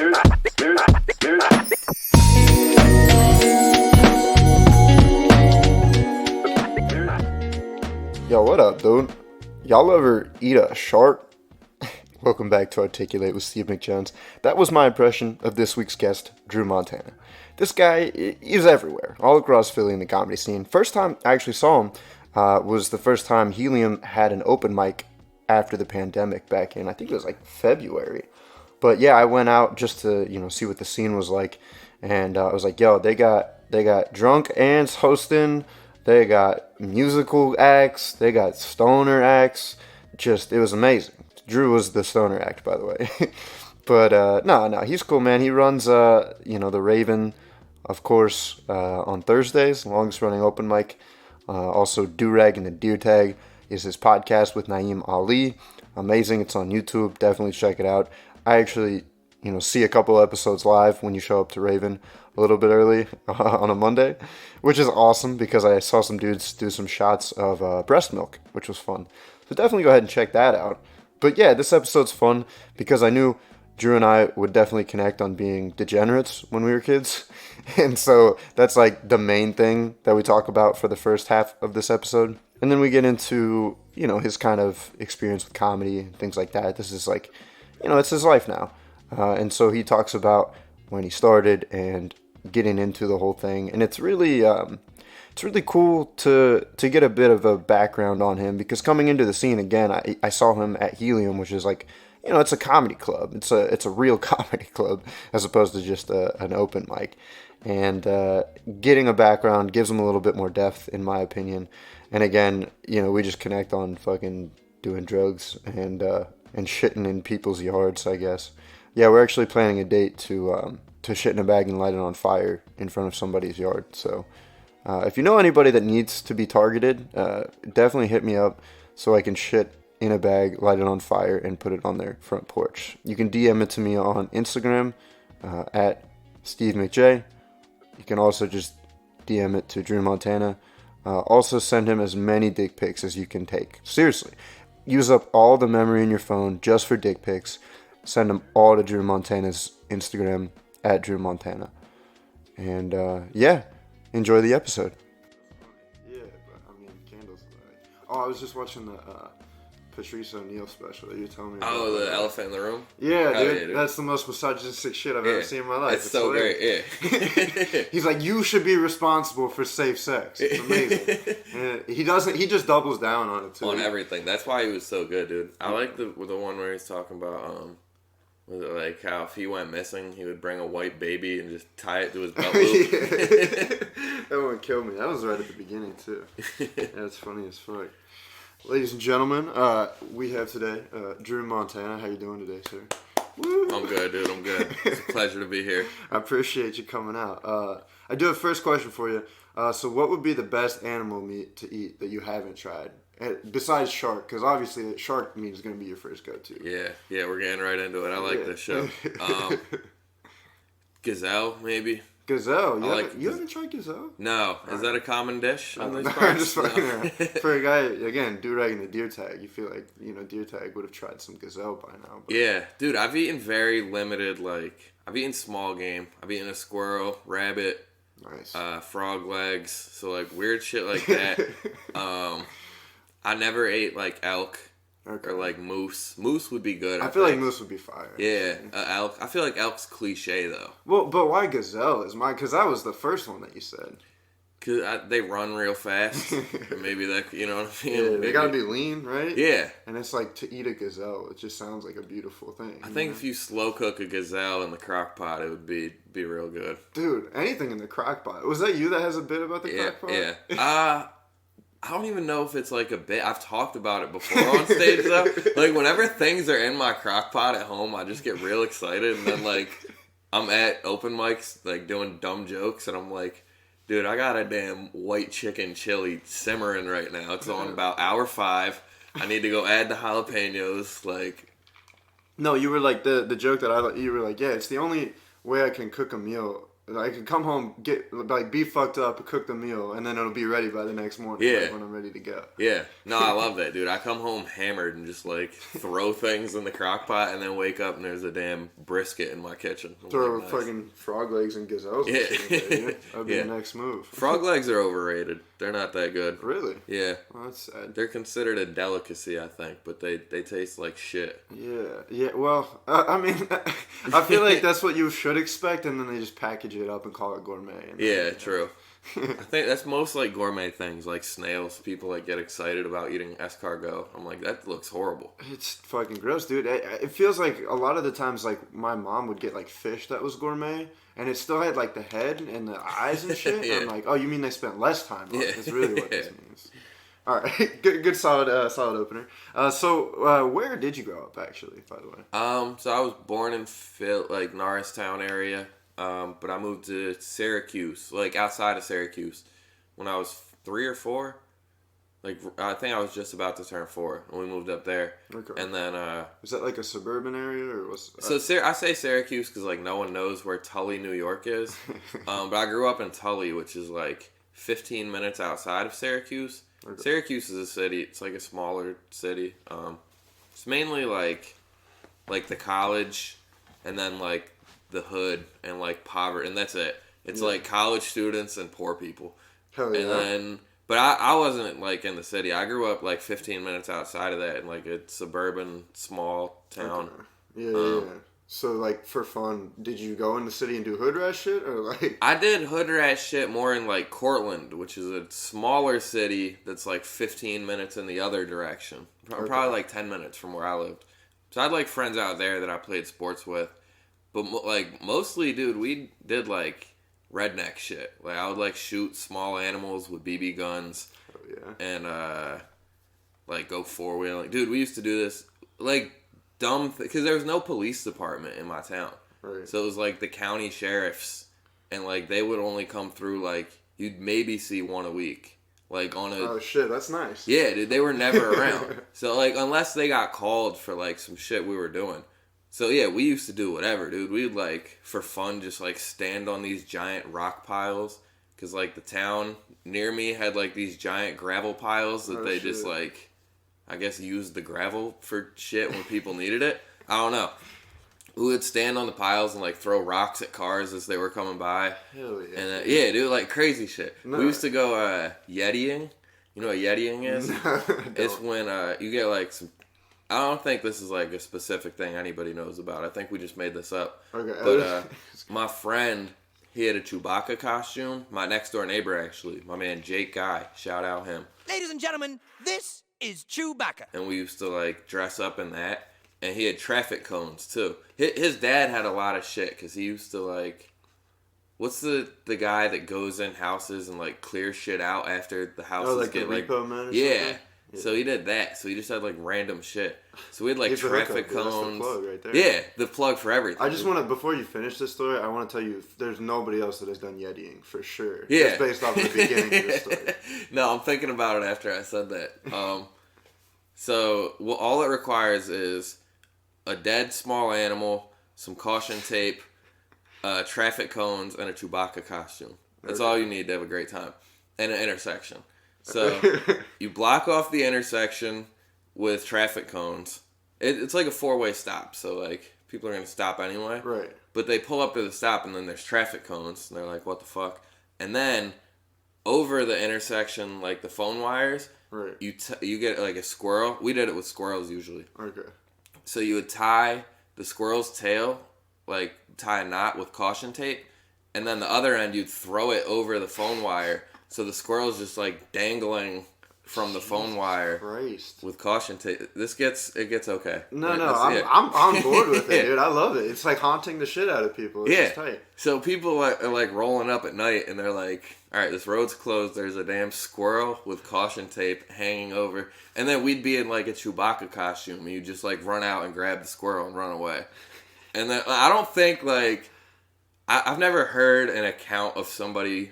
Yo, what up, dude? Y'all ever eat a shark? Welcome back to Articulate with Steve McJones. That was my impression of this week's guest, Drew Montana. This guy is everywhere, all across Philly in the comedy scene. First time I actually saw him was the first time Helium had an open mic after the pandemic back in, I think it was like February. But yeah, I went out just to, see what the scene was like. And I was like, yo, they got drunk ants hosting. They got musical acts. They got stoner acts. It was amazing. Drew was the stoner act, by the way. But no, he's cool, man. He runs, the Raven, of course, on Thursdays, longest running open mic. Also, Durag and the Deertag is his podcast with Naeem Ali. Amazing. It's on YouTube. Definitely check it out. I actually, see a couple episodes live when you show up to Raven a little bit early on a Monday, which is awesome because I saw some dudes do some shots of breast milk, which was fun. So definitely go ahead and check that out. But yeah, this episode's fun because I knew Drew and I would definitely connect on being degenerates when we were kids. And so that's like the main thing that we talk about for the first half of this episode. And then we get into, his kind of experience with comedy and things like that. This is like, it's his life now. And so he talks about when he started and getting into the whole thing. And it's really cool to get a bit of a background on him because coming into the scene again, I saw him at Helium, which is like, it's a comedy club. It's a real comedy club as opposed to just an open mic. And getting a background gives him a little bit more depth, in my opinion. And again, we just connect on fucking doing drugs and shitting in people's yards, I guess. Yeah, we're actually planning a date to shit in a bag and light it on fire in front of somebody's yard. So if you know anybody that needs to be targeted, definitely hit me up so I can shit in a bag, light it on fire, and put it on their front porch. You can DM it to me on Instagram at Steve McJ. You can also just DM it to Drew Montana. Also send him as many dick pics as you can take. Seriously. Use up all the memory in your phone just for dick pics. Send them all to Drew Montana's Instagram at Drew Montana. And enjoy the episode. Yeah, but candles. I was just watching the Patrice O'Neal special that you were telling me about. Oh, the elephant in the room? Yeah, dude. That's the most misogynistic shit I've ever seen in my life. It's so great, yeah. He's like, you should be responsible for safe sex. It's amazing. And he just doubles down on it, too. On everything. That's why he was so good, dude. I like the one where he's talking about, was it like how if he went missing, he would bring a white baby and just tie it to his belt loop? That one killed me. That was right at the beginning, too. That's funny as fuck. Ladies and gentlemen, we have today Drew Montana. How you doing today, sir? Woo! I'm good, dude. I'm good. It's a pleasure to be here. I appreciate you coming out. I do have a first question for you. So what would be the best animal meat to eat that you haven't tried? Besides shark, because obviously shark meat is going to be your first go-to. Yeah, we're getting right into it. I like this show. Gazelle, maybe. Gazelle? You haven't tried gazelle? No. Is that a common dish on these parts? I'm just fucking For a guy, again, Durag and the Deertag, you feel like, Deertag would have tried some gazelle by now. But. Yeah. Dude, I've eaten very limited, I've eaten small game. I've eaten a squirrel, rabbit, nice. Frog legs, so, weird shit like that. I never ate, elk. Okay. Or moose. Moose would be good. I feel like moose would be fire. Yeah, elk. I feel like elk's cliche though. Well, but why gazelle is mine? Because that was the first one that you said. Because they run real fast. Maybe that, you know what I mean? Yeah, they gotta be lean, right? Yeah. And it's like to eat a gazelle. It just sounds like a beautiful thing. I think if you slow cook a gazelle in the crock pot, it would be real good. Dude, anything in the crock pot. Was that you that has a bit about the crock pot? Yeah. I don't even know if it's a bit. I've talked about it before on stage though. Whenever things are in my crock pot at home, I just get real excited. And then I'm at open mics, doing dumb jokes. And I'm like, dude, I got a damn white chicken chili simmering right now. It's on about hour 5. I need to go add the jalapenos. No, you were the joke that you were yeah, it's the only way I can cook a meal I can come home, be fucked up, cook the meal, and then it'll be ready by the next morning. Yeah. Like, when I'm ready to go. Yeah. No, I love that, dude. I come home hammered and just like throw things in the crock pot and then wake up and there's a damn brisket in my kitchen. Throw nice. fucking frog legs and gazelles. Yeah. That'd be the next move. Frog legs are overrated. They're not that good. Really? Yeah. Well, that's sad. They're considered a delicacy, I think, but they taste like shit. Yeah. Well, I mean, I feel like that's what you should expect, and then they just package it up and call it gourmet. Yeah, true. I think that's most like gourmet things, like snails. People like get excited about eating escargot. I'm like, that looks horrible. It's fucking gross, dude. It feels like a lot of the times, like, my mom would get like fish that was gourmet, and it still had like the head and the eyes and shit. Yeah. And I'm like, oh, you mean they spent less time on it? That's really what this Yeah. means. All right, good, solid opener. So, where did you grow up, actually? By the way. So I was born in Norristown area. But I moved to Syracuse, like outside of Syracuse, when I was 3 or 4. Like, I think I was just about to turn 4 when we moved up there. Okay. And then, is that like a suburban area or was? I say Syracuse because like no one knows where Tully, New York is. But I grew up in Tully, which is like 15 minutes outside of Syracuse. Okay. Syracuse is a city. It's like a smaller city. It's mainly like the college, and then like the hood and like poverty, and that's it. It's like college students and poor people. Hell yeah. And then, but I wasn't like in the city. I grew up like 15 minutes outside of that in like a suburban small town. Okay. Yeah. So like for fun, did you go in the city and do hood rat shit or like? I did hood rat shit more in like Cortland, which is a smaller city that's like 15 minutes in the other direction. Probably like 10 minutes from where I lived. So I had like friends out there that I played sports with. But, like, mostly, dude, we did, like, redneck shit. Like, I would, like, shoot small animals with BB guns. Oh, yeah. And, like, go four-wheeling. Dude, we used to do this, like, dumb... Because there was no police department in my town. Right. So it was, like, the county sheriffs. And, like, they would only come through, like, you'd maybe see one a week. Like, on a... Oh, shit, that's nice. Yeah, dude, they were never around. So, like, unless they got called for, like, some shit we were doing... So, yeah, we used to do whatever, dude. We'd, like, for fun, just, like, stand on these giant rock piles. Because, like, the town near me had, like, these giant gravel piles that they just, like, I guess used the gravel for shit when people needed it. I don't know. We would stand on the piles and, like, throw rocks at cars as they were coming by. Hell yeah. And, yeah, dude, like, crazy shit. No. We used to go yetiing. You know what yetiing is? It's when you get, like, some... I don't think this is like a specific thing anybody knows about. I think we just made this up. Okay. But my friend, he had a Chewbacca costume. My next door neighbor, actually, my man Jake Guy, shout out him. Ladies and gentlemen, this is Chewbacca. And we used to like dress up in that. And he had traffic cones too. His dad had a lot of shit because he used to like, what's the guy that goes in houses and like clears shit out after the houses like get the like repo man or yeah. something? Yeah. So he did that. So he just had like random shit. So we had like He's the traffic hookup, dude. cones. That's the plug right there. Yeah, the plug for everything. I just want to, before you finish this story, I want to tell you there's nobody else that has done Yetiing for sure. Yeah. Just based off of the beginning of the story. No, I'm thinking about it after I said that. So all it requires is a dead small animal, some caution tape, traffic cones, and a Chewbacca costume. That's all you need to have a great time. And an intersection. So you block off the intersection with traffic cones. It's like a 4-way stop, so like people are gonna stop anyway. Right. But they pull up to the stop, and then there's traffic cones, and they're like, "What the fuck?" And then over the intersection, like the phone wires, right. You get like a squirrel. We did it with squirrels usually. Okay. So you would tie the squirrel's tail, like tie a knot with caution tape, and then the other end you'd throw it over the phone wire. So the squirrel's just like dangling from the phone wire Christ. with caution tape. It gets okay. No, like, no, I'm on board with it, Yeah. dude. I love it. It's like haunting the shit out of people. It's just tight. So people are like rolling up at night and they're like, all right, this road's closed. There's a damn squirrel with caution tape hanging over. And then we'd be in like a Chewbacca costume and you'd just like run out and grab the squirrel and run away. And then I don't think like, I've never heard an account of somebody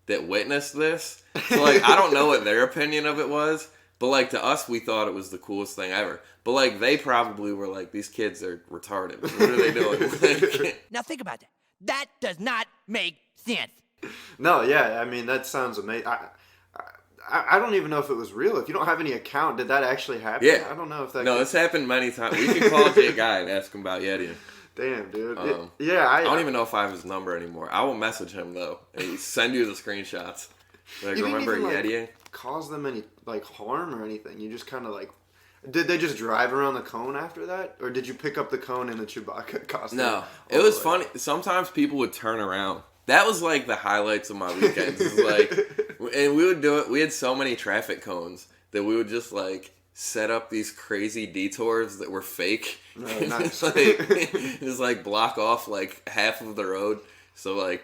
that witnessed this. So, like, I don't know what their opinion of it was. But, like, to us, we thought it was the coolest thing ever. But, like, they probably were like, these kids are retarded. What are they doing? Now think about that. That does not make cents. No, yeah, I mean, that sounds amazing. I don't even know if it was real. If you don't have any account, did that actually happen? Yeah. I don't know if that... No, it's happened many times. We can call Jay Guy and ask him about Yeti. Damn, dude. I don't even know if I have his number anymore. I will message him, though, and send you the screenshots. Like, you remember didn't even, Yetiing? cause them any, harm or anything. You just kind of, Did they just drive around the cone after that? Or did you pick up the cone in the Chewbacca costume? No. It was funny. Sometimes people would turn around. That was, the highlights of my weekends. And we would do it. We had so many traffic cones that we would just, set up these crazy detours that were fake. Oh, nice. Just, block off, half of the road. So,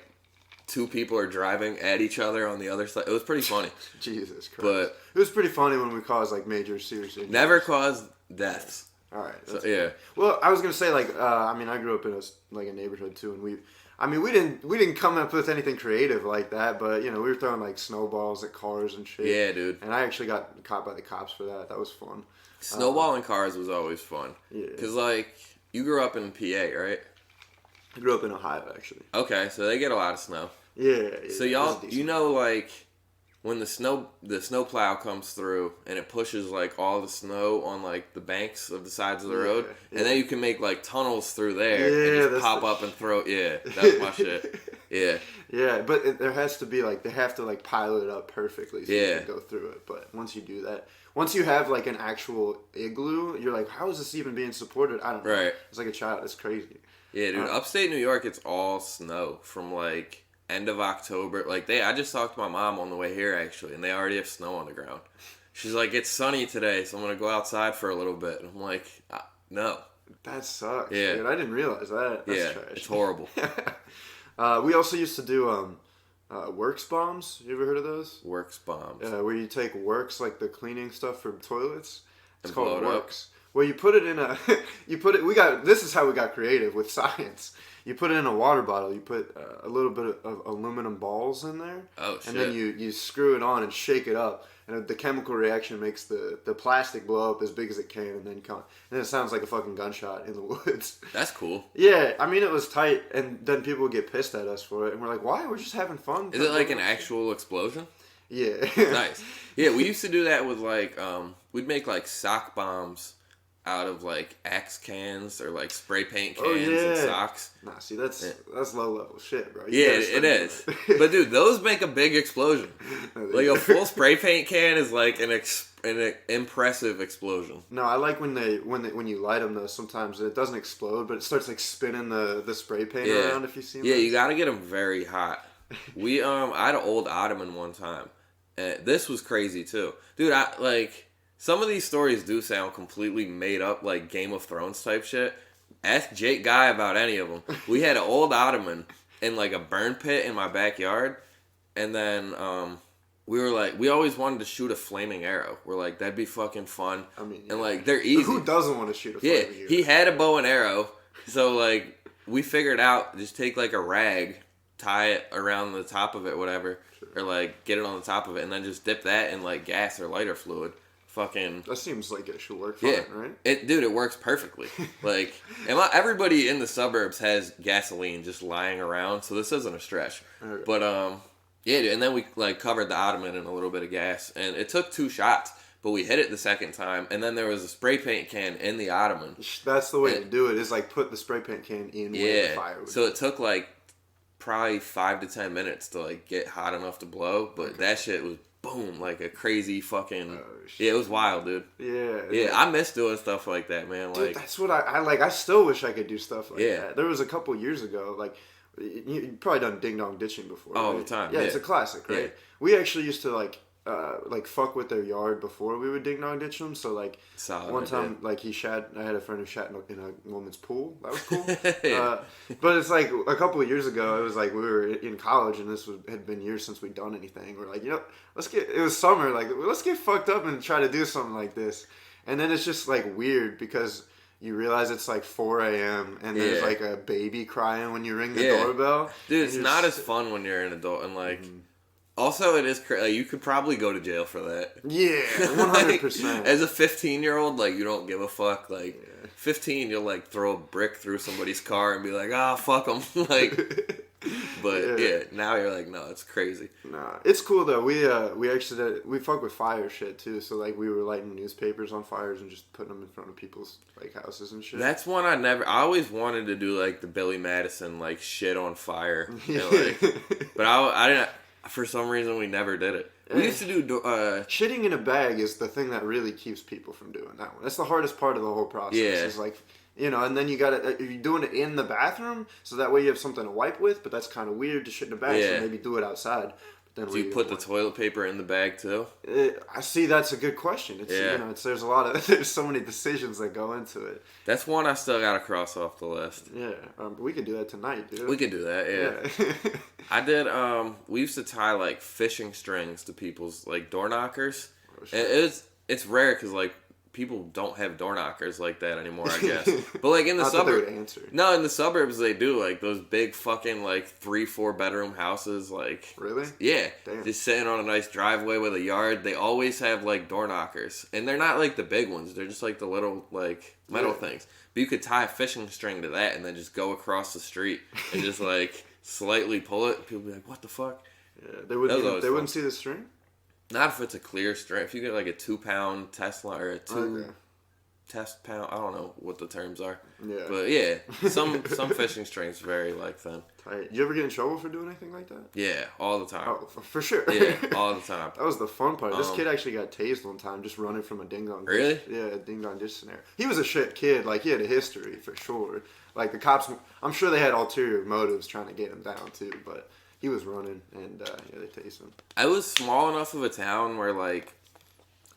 two people are driving at each other on the other side. It was pretty funny. Jesus Christ. But it was pretty funny when we caused, major serious injuries. Never caused deaths. All right. So, yeah. Well, I was gonna say I grew up in a neighborhood too, and we didn't come up with anything creative like that, but we were throwing snowballs at cars and shit. Yeah, dude. And I actually got caught by the cops for that. That was fun. Snowballing cars was always fun. Yeah. Cause you grew up in PA, right? I grew up in Ohio actually. Okay, so they get a lot of snow. Yeah. So y'all, when the snow plow comes through and it pushes all the snow on the banks of the sides of the road, and then you can make tunnels through there and just pop up and throw. Yeah, that's my shit. Yeah. Yeah, but there has to be they have to pilot it up perfectly so you can go through it. But once you do that, once you have an actual igloo, you're like, how is this even being supported? I don't know. Right. It's like a child. It's crazy. Yeah, dude. Upstate New York, it's all snow from end of October. I just talked to my mom on the way here actually, and they already have snow on the ground. She's like, it's sunny today, so I'm gonna go outside for a little bit. And I'm like, no. That sucks. Yeah. Dude, I didn't realize that. That's trash. It's horrible. We also used to do works bombs. You ever heard of those? Works bombs. Where you take works the cleaning stuff for toilets. It's and called blow it works. Well, you put it in this is how we got creative with science. You put it in a water bottle. You put a little bit of aluminum balls in there. Oh, shit. And then you screw it on and shake it up. And the chemical reaction makes the plastic blow up as big as it can and then it sounds like a fucking gunshot in the woods. That's cool. Yeah, I mean, it was tight. And then people would get pissed at us for it. And we're like, why? We're just having fun. Is it an actual explosion? Yeah. Nice. Yeah, we used to do that with we'd make sock bombs out of Axe cans or spray paint cans and socks. Nah, see that's low level shit, bro. It is. But dude, those make a big explosion. A full spray paint can is an impressive explosion. No, I like when you light them though. Sometimes it doesn't explode, but it starts spinning the spray paint around. If you see. Yeah, you got to get them very hot. We I had an old Ottoman one time. This was crazy too, dude. Some of these stories do sound completely made up, Game of Thrones type shit. Ask Jake Guy about any of them. We had an old Ottoman in a burn pit in my backyard, and then we were we always wanted to shoot a flaming arrow. We're that'd be fucking fun. I mean, yeah. And they're easy. Who doesn't want to shoot a flaming arrow? Yeah, he had a bow and arrow, so we figured out just take a rag, tie it around the top of it, whatever, or get it on the top of it, and then just dip that in gas or lighter fluid. Fucking. That seems like it should work fine, right? It works perfectly. Everybody in the suburbs has gasoline just lying around, so this isn't a stretch. Okay. But and then we covered the Ottoman in a little bit of gas, and it took 2 shots, but we hit it the second time, and then there was a spray paint can in the Ottoman. That's the way to do it. Is put the spray paint can in where the fire would. So it took probably 5 to 10 minutes to get hot enough to blow, but that shit was. Boom, a crazy fucking... it was wild, dude. Yeah, I miss doing stuff like that, man. Dude, that's what I like. I still wish I could do stuff like that. There was a couple years ago, you've probably done ding-dong ditching before, all right? the time. Yeah, it's a classic, right? Yeah. We actually used to, fuck with their yard before we would ding-dong ditch them. So, solid one time, I had a friend who shat in a woman's pool. That was cool. But it's a couple of years ago, it was we were in college, and had been years since we'd done anything. We're it was summer, let's get fucked up and try to do something like this. And then it's just, weird because you realize it's 4 a.m. and there's a baby crying when you ring the doorbell. Dude, it's not as fun when you're an adult and Also, it is crazy. You could probably go to jail for that. Yeah, 100%. As a 15-year-old, you don't give a fuck. 15, you'll throw a brick through somebody's car and be like, fuck them. But yeah, now you're like, no, it's crazy. Nah, it's cool though. We fuck with fire shit too. So like we were lighting newspapers on fires and just putting them in front of people's like houses and shit. That's one I always wanted to do, like the Billy Madison like shit on fire. And, like, but I didn't. For some reason, we never did it. We used to do shitting in a bag is the thing that really keeps people from doing that one. That's the hardest part of the whole process. Yeah. Is like, and then you got to, you're doing it in the bathroom, so that way you have something to wipe with, but that's kind of weird to shit in a bag, so maybe do it outside. But then do you put the toilet paper in the bag too? I see, that's a good question. It's, there's so many decisions that go into it. That's one I still got to cross off the list. Yeah, but we could do that tonight, dude. We could do that, yeah. I did, we used to tie like fishing strings to people's like door knockers. Oh, and it's rare because like, people don't have door knockers like that anymore, I guess. But like in the suburbs, no, in the suburbs they do, like those big fucking like 3-4 bedroom houses, like really, yeah. Damn. Just sitting on a nice driveway with a yard. They always have like door knockers, and they're not like the big ones. They're just like the little like metal things. But you could tie a fishing string to that and then just go across the street and just like slightly pull it. People be like, "What the fuck?" Yeah, they wouldn't see the string. Not if it's a clear string. If you get like a 2-pound test line or a 2 test pound, I don't know what the terms are. Yeah. But yeah, some fishing strings vary like that. Tight. You ever get in trouble for doing anything like that? Yeah, all the time. Oh, for sure. Yeah, all the time. That was the fun part. This kid actually got tased one time just running from a ding-dong dish. Really? Yeah, a ding-dong dish scenario. He was a shit kid. Like, he had a history for sure. Like, the cops, I'm sure they had ulterior motives trying to get him down too, but he was running, and they tased him. I was small enough of a town where, like,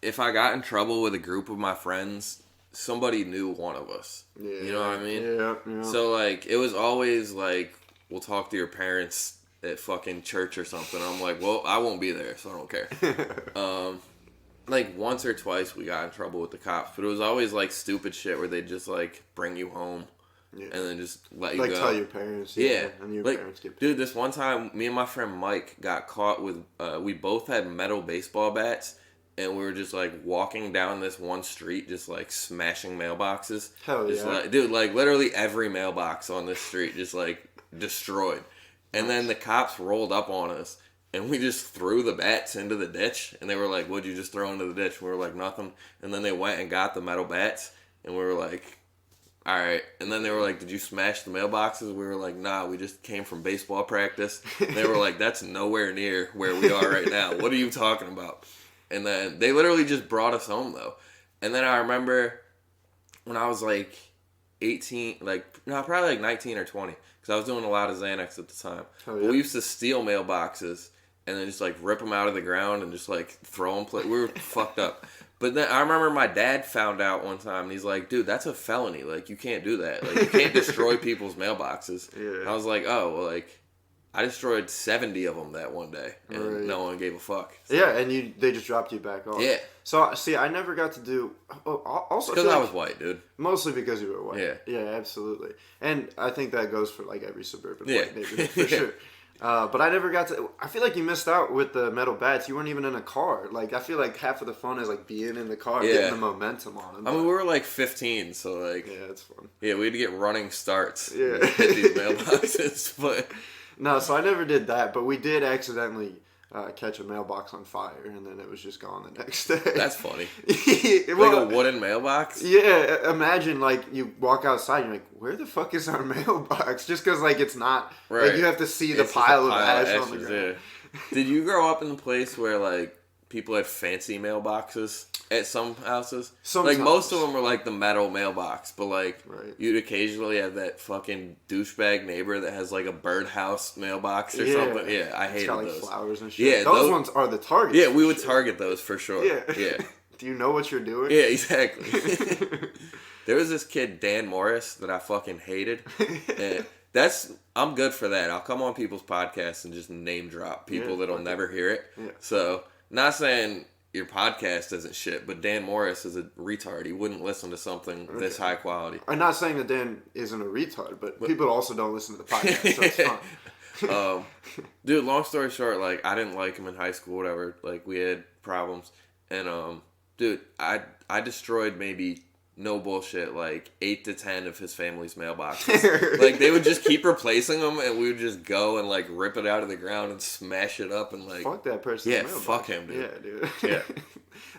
if I got in trouble with a group of my friends, somebody knew one of us. Yeah. You know what I mean? Yeah. So, like, it was always, like, we'll talk to your parents at fucking church or something. I'm like, well, I won't be there, so I don't care. Like, once or twice we got in trouble with the cops, but it was always, like, stupid shit where they'd just, like, bring you home. Yeah. And then just let you go. Like tell your parents. Yeah. And your like, parents get... Dude, this one time, me and my friend Mike got caught with, we both had metal baseball bats, and we were just like walking down this one street, just like smashing mailboxes. Hell just yeah. Like, dude, like literally every mailbox on this street just like destroyed. And then the cops rolled up on us, and we just threw the bats into the ditch, and they were like, "What'd you just throw into the ditch?" And we were like, "Nothing." And then they went and got the metal bats, and we were like, all right. And then they were like, "Did you smash the mailboxes?" We were like, "Nah, we just came from baseball practice." And they were like, "That's nowhere near where we are right now. What are you talking about?" And then they literally just brought us home, though. And then I remember when I was like 18, probably like 19 or 20, because I was doing a lot of Xanax at the time. Oh, yeah. But we used to steal mailboxes and then just like rip them out of the ground and just like throw them. We were fucked up. But then I remember my dad found out one time, and he's like, "Dude, that's a felony. Like, you can't do that. Like, you can't destroy people's mailboxes." Yeah. And I was like, "Oh, well, like, I destroyed 70 of them that one day, and no one gave a fuck." So. Yeah, and they just dropped you back off. Yeah. So, see, I never got to do... Also, because I was white, dude. Mostly because you were white. Yeah. Yeah, absolutely. And I think that goes for, like, every suburban white neighborhood, for sure. But I never got to... I feel like you missed out with the metal bats. You weren't even in a car. Like, I feel like half of the fun is, like, being in the car, getting the momentum on them. I mean, we were, like, 15, so, like... Yeah, it's fun. Yeah, we had to get running starts. Yeah. Hit these mailboxes, but... No, so I never did that, but we did accidentally catch a mailbox on fire, and then it was just gone the next day. That's funny. Like a wooden mailbox? Yeah, imagine, like, you walk outside, and you're like, where the fuck is our mailbox? Just because, like, it's not... Right. Like, you have to see the pile of ash on the ground. Yeah. Did you grow up in a place where, like, people had fancy mailboxes at some houses? Like, most of them were, like, the metal mailbox, but, like, you'd occasionally have that fucking douchebag neighbor that has, like, a birdhouse mailbox or something. Yeah, I hated those. It's got, like, flowers and shit. Yeah, those ones are the targets. Yeah, we would target those for sure. Yeah. Do you know what you're doing? Yeah, exactly. There was this kid, Dan Morris, that I fucking hated. And I'm good for that. I'll come on people's podcasts and just name drop people that'll never hear it. Yeah. So, not saying your podcast isn't shit, but Dan Morris is a retard. He wouldn't listen to something this high quality. I'm not saying that Dan isn't a retard, but people also don't listen to the podcast, so it's fine. Dude, long story short, like, I didn't like him in high school, whatever. Like, we had problems. And, dude, I destroyed maybe no bullshit, like 8 to 10 of his family's mailboxes. Like they would just keep replacing them, and we would just go and like rip it out of the ground and smash it up and like. Fuck that person. Yeah, fuck him, dude. Yeah, dude. Yeah.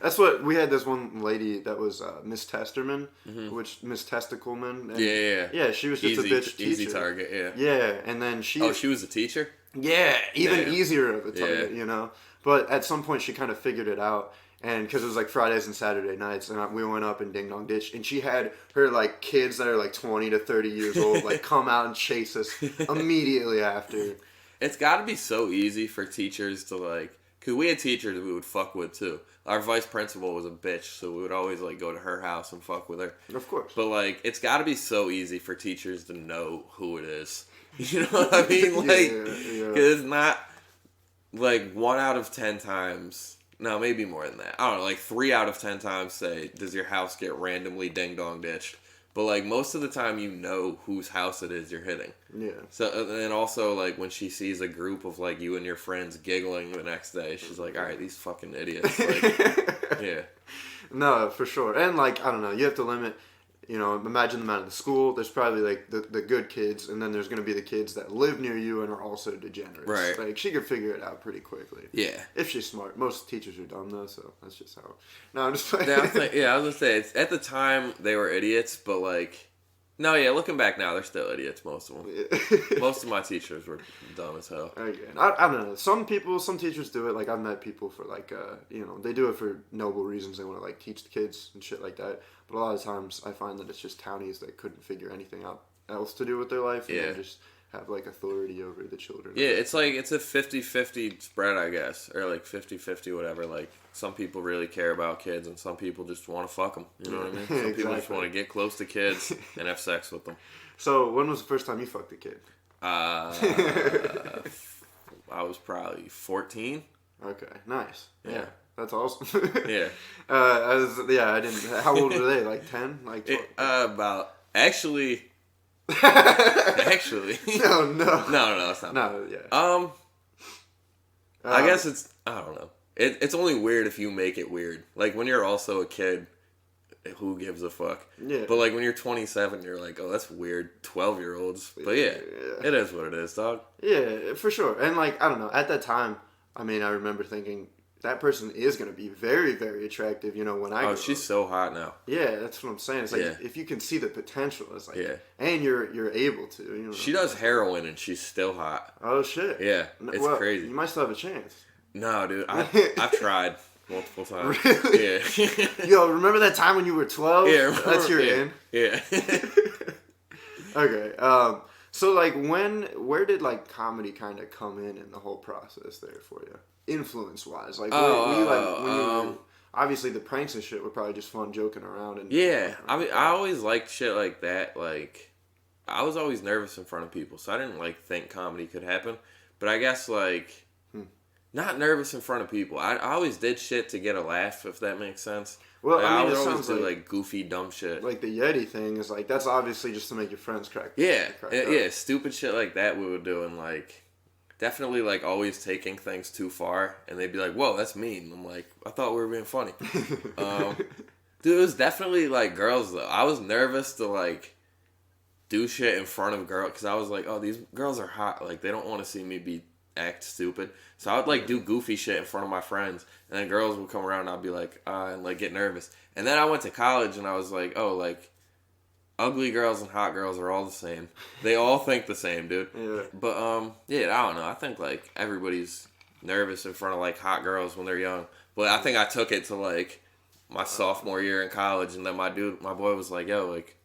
That's what we had. This one lady that was Miss Testerman, which Miss Testicleman. And, yeah. She was just a bitch teacher. Easy target. Yeah. Yeah, and then she. Oh, she was a teacher. Yeah, even easier of a target, you know. But at some point, she kind of figured it out. And because it was like Fridays and Saturday nights, and we went up and ding dong ditch, and she had her like kids that are like 20 to 30 years old like come out and chase us immediately after. It's got to be so easy for teachers to like, cause we had teachers we would fuck with too. Our vice principal was a bitch, so we would always like go to her house and fuck with her. Of course. But like, it's got to be so easy for teachers to know who it is. You know what I mean? Like, cause it's not like 1 out of 10 times. No, maybe more than that. I don't know, like 3 out of 10 times say, does your house get randomly ding-dong ditched? But like most of the time you know whose house it is you're hitting. Yeah. So, and also like when she sees a group of like you and your friends giggling the next day, she's like, alright, these fucking idiots. Like, yeah. No, for sure. And like, I don't know, you have to limit, you know, imagine them out of the school. There's probably like the good kids, and then there's going to be the kids that live near you and are also degenerates. Right. Like she could figure it out pretty quickly. Yeah. If she's smart. Most teachers are dumb though, so that's just how. No, I'm just playing. I was gonna say at the time they were idiots, but like, no, yeah, looking back now they're still idiots. Most of them. Yeah. Most of my teachers were dumb as hell. Again, I don't know. Some teachers do it. Like I've met people for like, you know, they do it for noble reasons. They want to like teach the kids and shit like that. But a lot of times I find that it's just townies that couldn't figure anything out else to do with their life. And they just have like authority over the children. Yeah, it's like it's a 50-50 spread, I guess. Or like 50-50 whatever. Like some people really care about kids and some people just want to fuck them. You know what I mean? Some people just want to get close to kids and have sex with them. So when was the first time you fucked a kid? I was probably 14. Okay, nice. Yeah. That's awesome. Yeah. I didn't. How old were they? Like 10? Like 12? About actually. Actually. No, it's not. No, yeah. I guess it's. I don't know. It's only weird if you make it weird. Like when you're also a kid, who gives a fuck? Yeah. But like when you're 27, you're like, oh, that's weird. 12-year-olds. But yeah, it is what it is, dog. Yeah, for sure. And like I don't know. At that time, I mean, I remember thinking. That person is going to be very, very attractive, you know, when I grow she's up. So hot now. Yeah, that's what I'm saying. It's like, if you can see the potential, it's like, and you're able to, you know. She does heroin and she's still hot. Oh, shit. Yeah, it's crazy. You might still have a chance. No, dude, I've tried multiple times. Really? Yeah. Yo, remember that time when you were 12? Yeah. That's your in? Yeah. Okay, so like where did like comedy kind of come in the whole process there for you? Influence-wise, like, were you like when you were, obviously the pranks and shit were probably just fun joking around and I mean I always liked shit like that. Like I was always nervous in front of people, so I didn't like think comedy could happen. But I guess like not nervous in front of people. I always did shit to get a laugh, if that makes sense. Well, like, I mean, would it always sounds do like goofy dumb shit. Like the Yeti thing is like that's obviously just to make your friends crack. Yeah, stupid shit like that we would do, and like. Definitely, like, always taking things too far. And they'd be like, whoa, that's mean. I'm like, I thought we were being funny. Dude, it was definitely, like, girls, though. I was nervous to, like, do shit in front of girls. Because I was like, oh, these girls are hot. Like, they don't want to see me act stupid. So I would, like, do goofy shit in front of my friends. And then girls would come around and I'd be like, and, like, get nervous. And then I went to college and I was like, oh, like... Ugly girls and hot girls are all the same. They all think the same, dude. Yeah. But, I don't know. I think, like, everybody's nervous in front of, like, hot girls when they're young. But I think I took it to, like, my sophomore year in college. And then my boy was like, yo, like,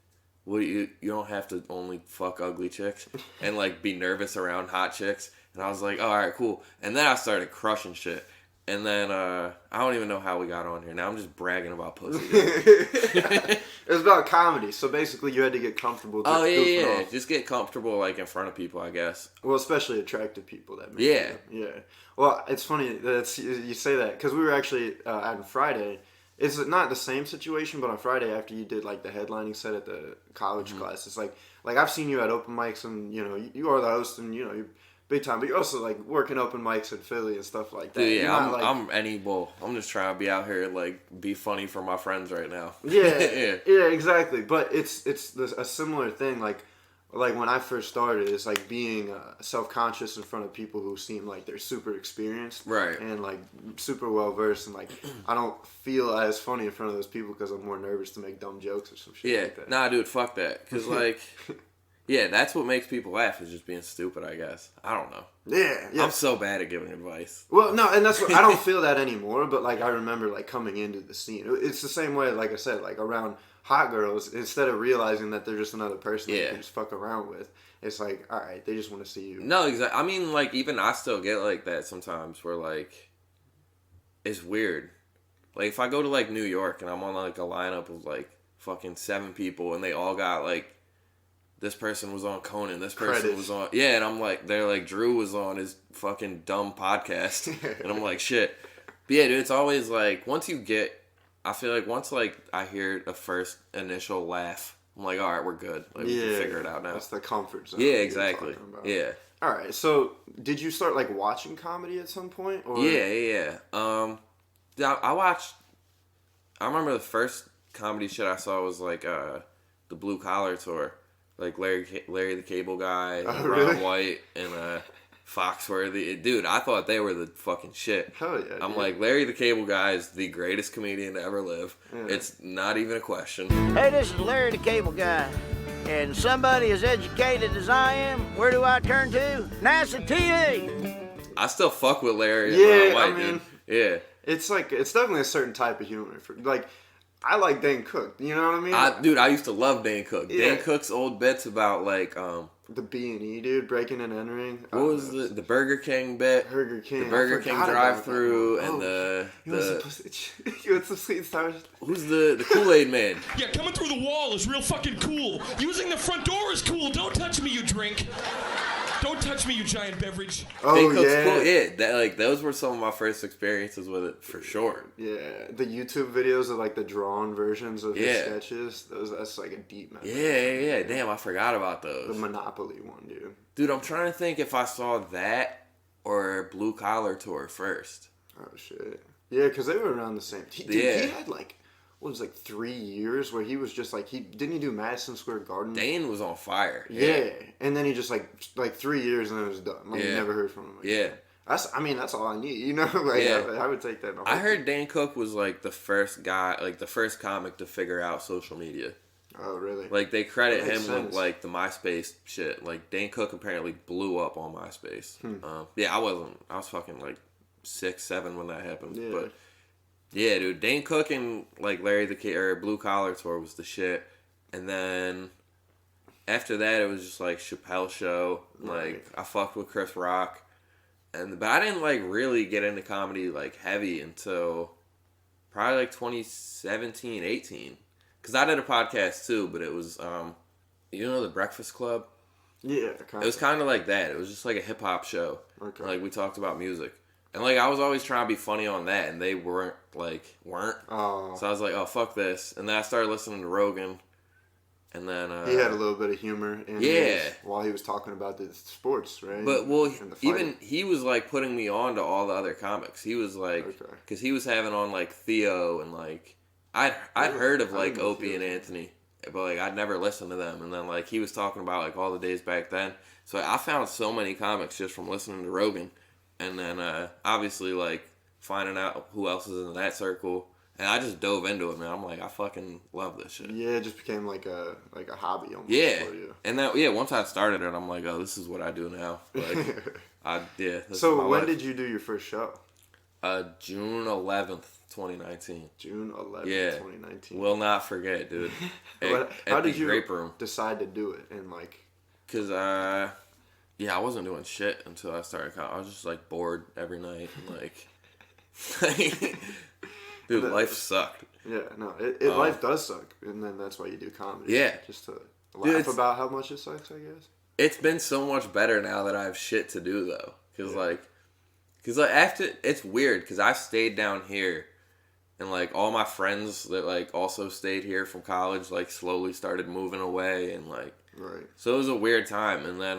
well, you don't have to only fuck ugly chicks and, like, be nervous around hot chicks. And I was like, oh, all right, cool. And then I started crushing shit. And then, I don't even know how we got on here. Now I'm just bragging about pussy. It was about comedy. So basically you had to get comfortable. Oh, yeah. Just get comfortable, like, in front of people, I guess. Well, especially attractive people. Yeah. Well, it's funny that you say that. Because we were actually, on Friday, it's not the same situation, but on Friday after you did, like, the headlining set at the college class, it's like I've seen you at open mics and, you know, you are the host and, you know, you're big time. But you're also like working open mics in Philly and stuff like that. Dude, yeah, I'm any bull. I'm just trying to be out here like be funny for my friends right now. Yeah, yeah, exactly. But it's a similar thing. Like when I first started, it's like being self-conscious in front of people who seem like they're super experienced, right, and like super well versed, and like I don't feel as funny in front of those people because I'm more nervous to make dumb jokes or some shit like that. Nah, dude, fuck that. Because like, yeah, that's what makes people laugh is just being stupid. I guess I don't know. Yeah. I'm so bad at giving advice. Well, no, and that's what I don't feel that anymore. But like I remember like coming into the scene, it's the same way. Like I said, like around hot girls, instead of realizing that they're just another person that you can just fuck around with, it's like, all right, they just want to see you. No, exactly. I mean, like, even I still get like that sometimes where, like, it's weird. Like, if I go to, like, New York and I'm on, like, a lineup of, like, fucking 7 people and they all got, like, this person was on Conan, this person was on... Yeah, and I'm like, they're like, Drew was on his fucking dumb podcast. And I'm like, shit. But yeah, dude, it's always, like, once you get... I feel like once, like, I hear a first initial laugh, I'm like, all right, we're good. Like, we can figure it out now. That's the comfort zone. Yeah, exactly. Yeah. All right, so did you start, like, watching comedy at some point? Or? Yeah. I watched... I remember the first comedy shit I saw was, like, the Blue Collar Tour. Like, Larry the Cable Guy, and Ron White, and Foxworthy. Dude, I thought they were the fucking shit. Hell yeah. I'm like, Larry the Cable Guy is the greatest comedian to ever live. Yeah. It's not even a question. Hey, this is Larry the Cable Guy. And somebody as educated as I am, where do I turn to? NASA TV! I still fuck with Larry and Ron White, I mean, dude. Yeah. It's like, it's definitely a certain type of humor. Like, I like Dane Cook, you know what I mean? Dude, I used to love Dane Cook. Yeah. Dane Cook's old bits about, like, the B&E, dude, breaking and entering. What was the Burger King bit? Burger King. The Burger King drive-thru and you want some sweet and sour? Who's the Kool-Aid man? Yeah, coming through the wall is real fucking cool. Using the front door is cool. Don't touch me, you drink. Don't touch me, you giant beverage. Oh, Dane Cook's yeah. Cool. Yeah, that, like, those were some of my first experiences with it, for sure. Yeah, the YouTube videos of, like, the drawn versions of his sketches, that's, like, a deep memory. Yeah. Damn, I forgot about those. The Monopoly one, dude. Dude, I'm trying to think if I saw that or Blue Collar Tour first. Oh, shit. Yeah, because they were around the same. He had, like, what was like 3 years where he was just like didn't he do Madison Square Garden? Dane was on fire. Yeah. And then he just like 3 years and then it was done. Like you never heard from him again. That's all I need, you know? Like I would take that. I heard Dane Cook was like the first guy, like the first comic to figure out social media. Oh, really? Like they credit him with like the MySpace shit. Like Dane Cook apparently blew up on MySpace. I was fucking like 6, 7 when that happened. Yeah. But yeah, dude, Dane Cook and like Larry the Blue Collar Tour was the shit, and then after that it was just like Chappelle Show. Like I fucked with Chris Rock, but I didn't like really get into comedy like heavy until probably like 2017, 18, because I did a podcast too, but it was the Breakfast Club. Yeah, it was kind of like that. It was just like a hip hop show. Okay. Like we talked about music. And, like, I was always trying to be funny on that, and they weren't. Oh. So I was like, oh, fuck this. And then I started listening to Rogan, and then... he had a little bit of humor in while he was talking about the sports, right? But, well, even he was, like, putting me on to all the other comics. He was, like... Because he was having on, like, Theo and, like... I'd heard of, like, Opie and Anthony, but, like, I'd never listened to them. And then, like, he was talking about, like, all the days back then. So I found so many comics just from listening to Rogan. And then, obviously, like, finding out who else is in that circle. And I just dove into it, man. I'm like, I fucking love this shit. Yeah, it just became like a hobby almost for you. And that, once I started it, I'm like, oh, this is what I do now. Like, So when did you do your first show? June 11th, 2019. June 11th, 2019. Will not forget, dude. How did you Grape Room. decide to do it? And, like... Because, I wasn't doing shit until I started college. I was just, like, bored every night. And, like, dude, life sucked. Yeah, no, life does suck. And then that's why you do comedy. Yeah. Just to laugh about how much it sucks, I guess. It's been so much better now that I have shit to do, though. Because, after, it's weird, because I stayed down here. And, like, all my friends that, like, also stayed here from college, like, slowly started moving away. And, like, right. So it was a weird time. And then,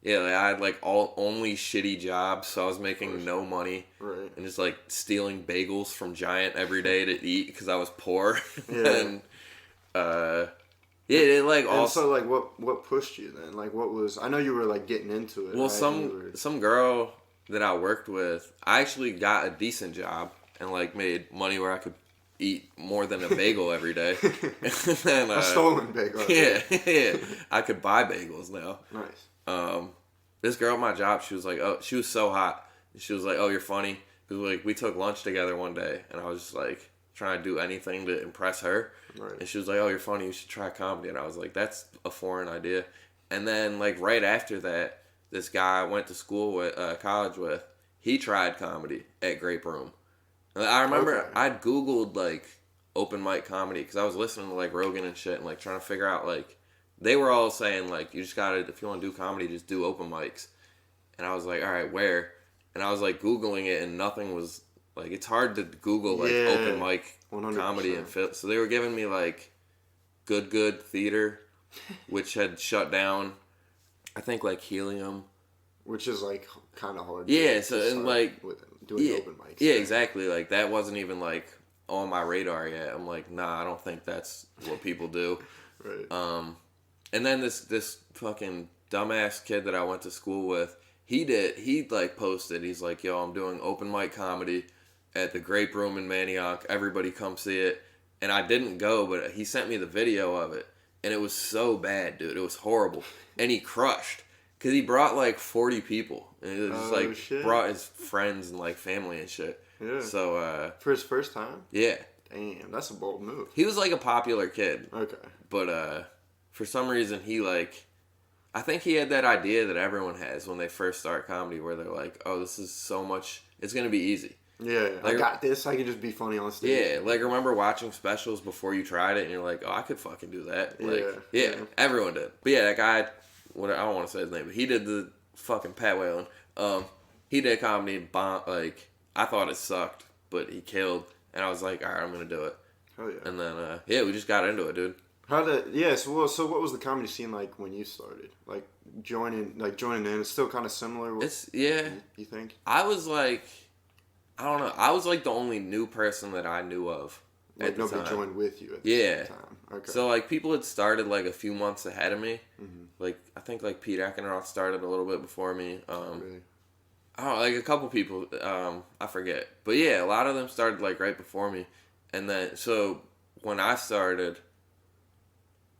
Yeah, like, I had like only shitty jobs, so I was making no money. Right. And just like stealing bagels from Giant every day to eat because I was poor. Yeah. And yeah, it like And also. so, like, what pushed you then? Like, what was... I know you were, like, getting into it. Well, right? some girl that I worked with, I actually got a decent job and like made money where I could eat more than a bagel every day. And, A stolen bagel. Yeah, yeah. I could buy bagels now. Nice. This girl at my job, she was like, oh, she was so hot. She was like, oh, you're funny. Because like we took lunch together one day, and I was just like trying to do anything to impress her. Right. And she was like, oh, you're funny. You should try comedy. And I was like, that's a foreign idea. And then like right after that, this guy I went to school with, college with, he tried comedy at Grape Room. And I remember I'd Googled like open mic comedy because I was listening to like Rogan and shit and like trying to figure out like, they were all saying like, you just gotta, if you want to do comedy, just do open mics. And I was like, all right, where? And I was like Googling it and nothing was, like, it's hard to Google like open mic 100%. comedy and Philly. So they were giving me like Good Theater, which had shut down. I think like Helium. Which is, like, kind of hard. Yeah, to so, start and, like, with doing open mics. Yeah, exactly. Like, that wasn't even, like, on my radar yet. I'm like, nah, I don't think that's what people do. Right. And then this fucking dumbass kid that I went to school with, he, like, posted, he's like, yo, I'm doing open mic comedy at the Grape Room in Manioc. Everybody come see it. And I didn't go, but he sent me the video of it. And it was so bad, dude. It was horrible. And he crushed. Because he brought, like, 40 people. And he just, like, brought his friends and, like, family and shit. Yeah. So, for his first time? Yeah. Damn, that's a bold move. He was, like, a popular kid. Okay. But, for some reason, he, like... I think he had that idea that everyone has when they first start comedy, where they're like, oh, this is so much... It's going to be easy. Yeah, like, I got this. I can just be funny on stage. Yeah, like, remember watching specials before you tried it, and you're like, oh, I could fucking do that. Like, yeah, everyone did. But, yeah, that guy... I don't want to say his name, but he did the fucking Pat Whalen. He did comedy, like, I thought it sucked, but he killed, and I was like, alright, I'm gonna do it. Hell yeah. And then, yeah, we just got into it, dude. So what was the comedy scene like when you started? Like, joining in, it's still kind of similar? You think? I was like, I don't know, I was like the only new person that I knew of. Like, nobody joined with you at the same time. Okay. So, like, people had started, like, a few months ahead of me. Mm-hmm. Like, I think, like, Pete Eckenroth started a little bit before me. Really? I don't know, like, a couple people, I forget. But, yeah, a lot of them started, like, right before me. And then, so, when I started,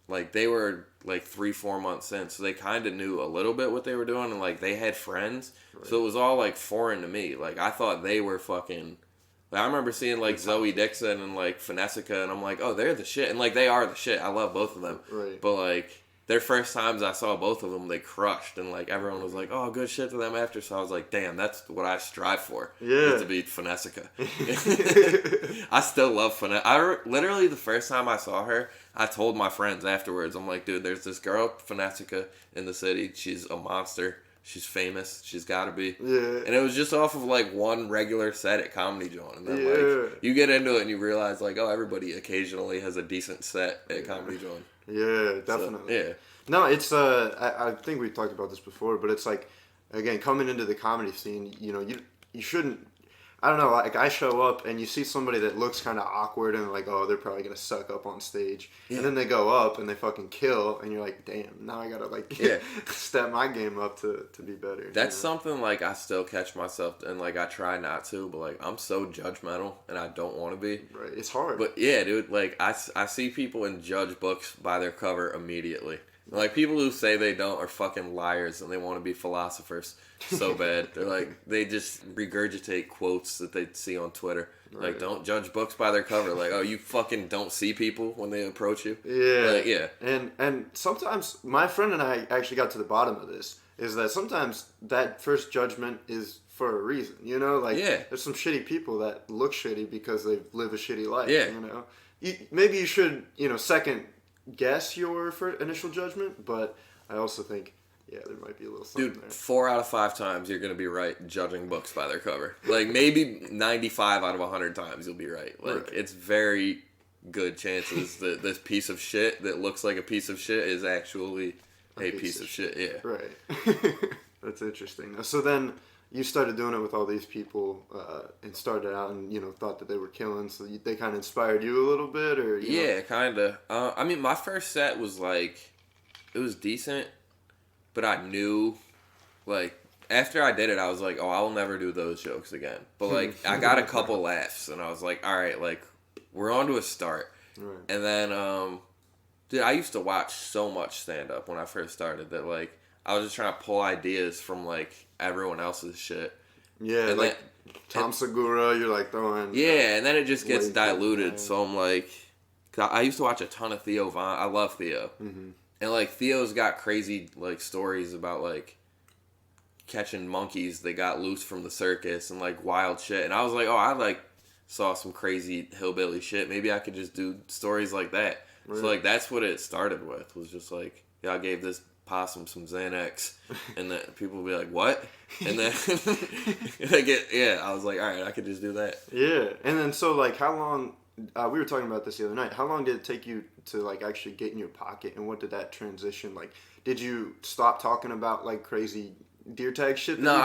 like, they were, like, 3-4 months in. So, they kind of knew a little bit what they were doing. And, like, they had friends. Right. So, it was all, like, foreign to me. Like, I thought they were fucking... Like, I remember seeing, like, Zoe Dixon and, like, Finessica, and I'm like, oh, they're the shit. And, like, they are the shit. I love both of them. Right. But, like, their first times I saw both of them, they crushed. And, like, everyone was like, oh, good shit to them after. So I was like, damn, that's what I strive for. Yeah. Is to be Finessica. I still love Finessica. Literally, the first time I saw her, I told my friends afterwards, I'm like, dude, there's this girl, Finessica, in the city. She's a monster. She's famous. She's got to be. Yeah. And it was just off of, like, one regular set at Comedy Joint. And then, like, you get into it and you realize, like, oh, everybody occasionally has a decent set at Comedy Joint. Yeah, definitely. So, yeah. No, it's, I think we talked about this before, but it's like, again, coming into the comedy scene, you know, you shouldn't, I don't know, like, I show up and you see somebody that looks kind of awkward and like, oh, they're probably going to suck up on stage. Yeah. And then they go up and they fucking kill and you're like, damn, now I got to, like, step my game up to be better. That's something, like, I still catch myself, and, like, I try not to, but, like, I'm so judgmental and I don't want to be. Right, it's hard. But, yeah, dude, like, I see people and judge books by their cover immediately. Like, people who say they don't are fucking liars and they want to be philosophers so bad. They're like, they just regurgitate quotes that they see on Twitter. Right. Like, don't judge books by their cover. Like, oh, you fucking don't see people when they approach you? Yeah. Like, yeah. And sometimes, my friend and I actually got to the bottom of this, is that sometimes that first judgment is for a reason, you know? Like, there's some shitty people that look shitty because they live a shitty life, you know? Maybe you should, you know, second guess your initial judgment, but I also think, yeah, there might be a little something there. 4 out of 5 times you're gonna be right judging books by their cover. Like, maybe 95 out of 100 times you'll be right. Like, it's very good chances that this piece of shit that looks like a piece of shit is actually a piece of shit. Yeah. Right. That's interesting. So then you started doing it with all these people and started out and, thought that they were killing. So they kind of inspired you a little bit or? Yeah, kind of. I mean, my first set was like, it was decent, but I knew, like, after I did it, I was like, oh, I'll never do those jokes again. But, like, I got a couple laughs, and I was like, all right, like, we're on to a start. Right. And then, dude, I used to watch so much stand-up when I first started that, like, I was just trying to pull ideas from, like, everyone else's shit. Yeah, and like Tom Segura, you're, like, throwing... Yeah, and then it just gets diluted, so I'm like... Cause I used to watch a ton of Theo Von. I love Theo. Mm-hmm. And, like, Theo's got crazy, like, stories about, like, catching monkeys that got loose from the circus and, like, wild shit. And I was like, oh, I, like, saw some crazy hillbilly shit. Maybe I could just do stories like that. Right. So, like, that's what it started with. Was just, like, yeah, I gave this possum some Xanax. And then people would be like, what? And then, I was like, all right, I could just do that. Yeah. And then, so, like, how long... we were talking about this the other night. How long did it take you to, like, actually get in your pocket, and what did that transition, like, did you stop talking about, like, crazy deer tag shit? No,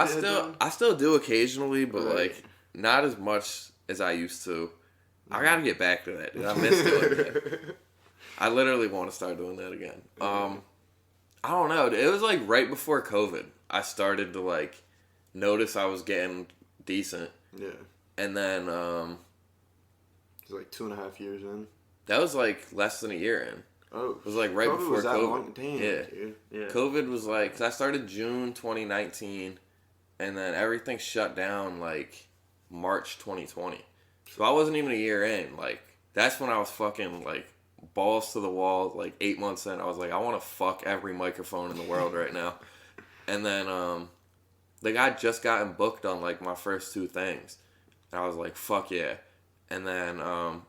I still do occasionally, but, like, not as much as I used to. I gotta get back to that, dude. I miss doing that. I literally want to start doing that again. I don't know. It was, like, right before COVID. I started to, like, notice I was getting decent. Yeah. And then, like 2.5 years in. That was like less than a year in. Oh, it was like right before was that COVID. Long? Damn, yeah. Dude. Yeah. COVID was like, cause I started June 2019, and then everything shut down like March 2020. So I wasn't even a year in. Like that's when I was fucking like balls to the wall. Like 8 months in, I was like, I want to fuck every microphone in the world right now. And then like I just gotten booked on like my first 2 things, and I was like, fuck yeah. And then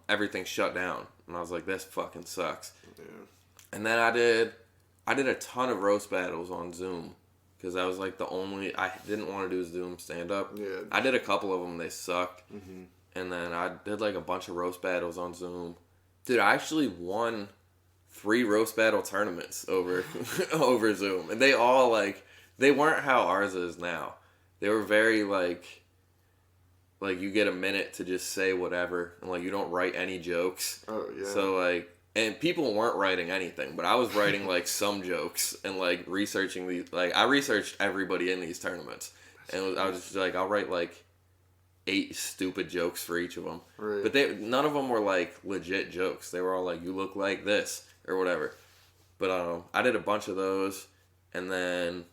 everything shut down, and I was like, "This fucking sucks." Yeah. And then I did a ton of roast battles on Zoom because I was like the only I didn't want to do Zoom stand up. Yeah. I did a couple of them, they sucked. Mm-hmm. And then I did like a bunch of roast battles on Zoom. Dude, I actually won 3 roast battle tournaments over over Zoom, and they all like they weren't how ours is now. They were very like you get a minute to just say whatever, and, like, you don't write any jokes. Oh, yeah. So, like, and people weren't writing anything, but I was writing, like, some jokes and, like, researching these. Like, I researched everybody in these tournaments. And I was just like, I'll write, like, 8 stupid jokes for each of them. Right. But none of them were, like, legit jokes. They were all like, you look like this, or whatever. But I did a bunch of those, and then...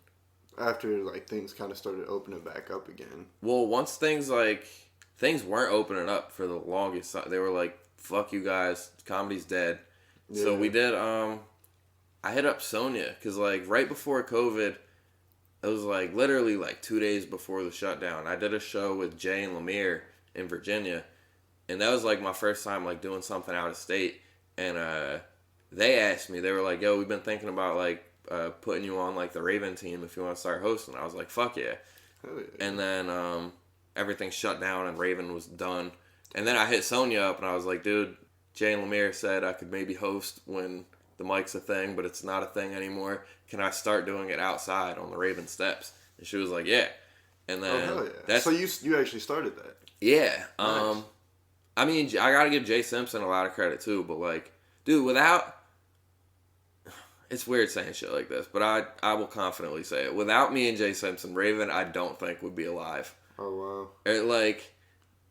After, like, things kind of started opening back up again. Well, once things weren't opening up for the longest time. They were like, fuck you guys, comedy's dead. Yeah. So we did, I hit up Sonia, because, like, right before COVID, it was, like, literally, like, 2 days before the shutdown. I did a show with Jay and Lemire in Virginia, and that was, like, my first time, like, doing something out of state. And they asked me, they were like, yo, we've been thinking about, like, putting you on like the Raven team if you want to start hosting. I was like, fuck yeah. Oh, yeah. And then everything shut down and Raven was done. And then I hit Sonia up and I was like, dude, Jay and Lemire said I could maybe host when the mic's a thing, but it's not a thing anymore. Can I start doing it outside on the Raven steps? And she was like, yeah. And then hell yeah. So you actually started that? Yeah. Nice. I mean, I gotta give Jay Simpson a lot of credit too, but like, dude, without... It's weird saying shit like this, but I will confidently say it. Without me and Jay Simpson, Raven, I don't think would be alive. Oh, wow. Like,